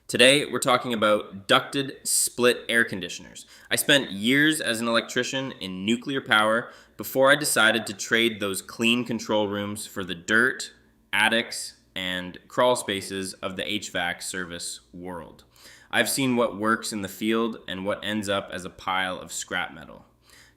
Today, we're talking about ducted split air conditioners. I spent years as an electrician in nuclear power before I decided to trade those clean control rooms for the dirt, attics, and crawl spaces of the HVAC service world. I've seen what works in the field and what ends up as a pile of scrap metal.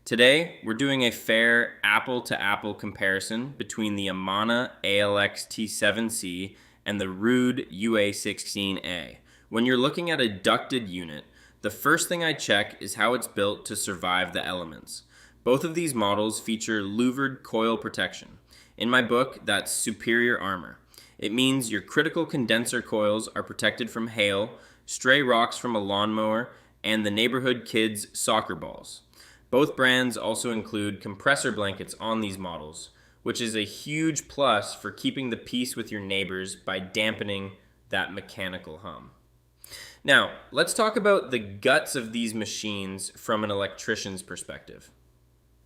Today, we're doing a fair apple-to-apple comparison between the Amana ALXT7C and the Ruud UA16AY. When you're looking at a ducted unit, the first thing I check is how it's built to survive the elements. Both of these models feature louvered coil protection. In my book, that's superior armor. It means your critical condenser coils are protected from hail, stray rocks from a lawnmower, and the neighborhood kids' soccer balls. Both brands also include compressor blankets on these models, which is a huge plus for keeping the peace with your neighbors by dampening that mechanical hum. Now, let's talk about the guts of these machines from an electrician's perspective.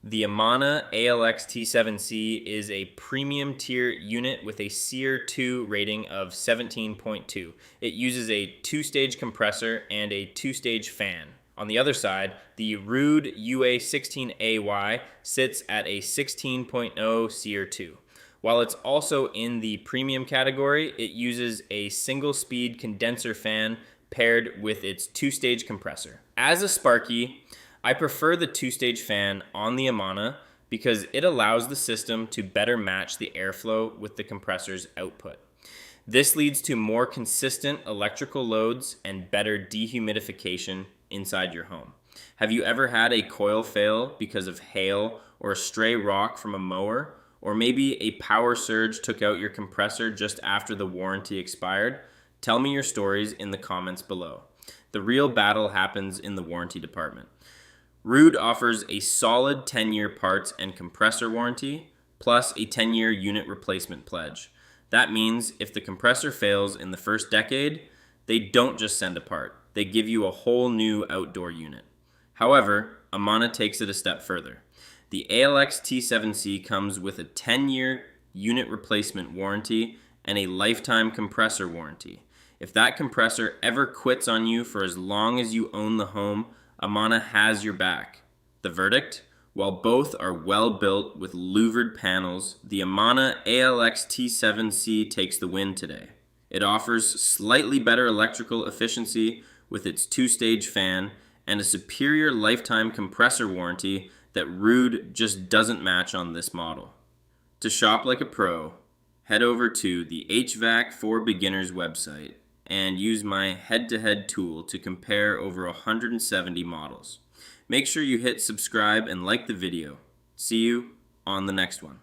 The Amana ALXT7C is a premium tier unit with a SEER 2 rating of 17.2. It uses a two-stage compressor and a two-stage fan. On the other side, the Ruud UA16AY sits at a 16.0 SEER 2. While it's also in the premium category, it uses a single-speed condenser fan paired with its two-stage compressor. As a Sparky, I prefer the two-stage fan on the Amana because it allows the system to better match the airflow with the compressor's output. This leads to more consistent electrical loads and better dehumidification inside your home. Have you ever had a coil fail because of hail or a stray rock from a mower? Or maybe a power surge took out your compressor just after the warranty expired? Tell me your stories in the comments below. The real battle happens in the warranty department. Ruud offers a solid 10-year parts and compressor warranty, plus a 10-year unit replacement pledge. That means if the compressor fails in the first decade, they don't just send a part. They give you a whole new outdoor unit. However, Amana takes it a step further. The ALXT7C comes with a 10-year unit replacement warranty and a lifetime compressor warranty. If that compressor ever quits on you for as long as you own the home, Amana has your back. The verdict? While both are well built with louvered panels, the Amana ALXT7C takes the win today. It offers slightly better electrical efficiency with its two-stage fan and a superior lifetime compressor warranty that Ruud just doesn't match on this model. To shop like a pro, head over to the HVAC for Beginners website and use my head-to-head tool to compare over 170 models. Make sure you hit subscribe and like the video. See you on the next one.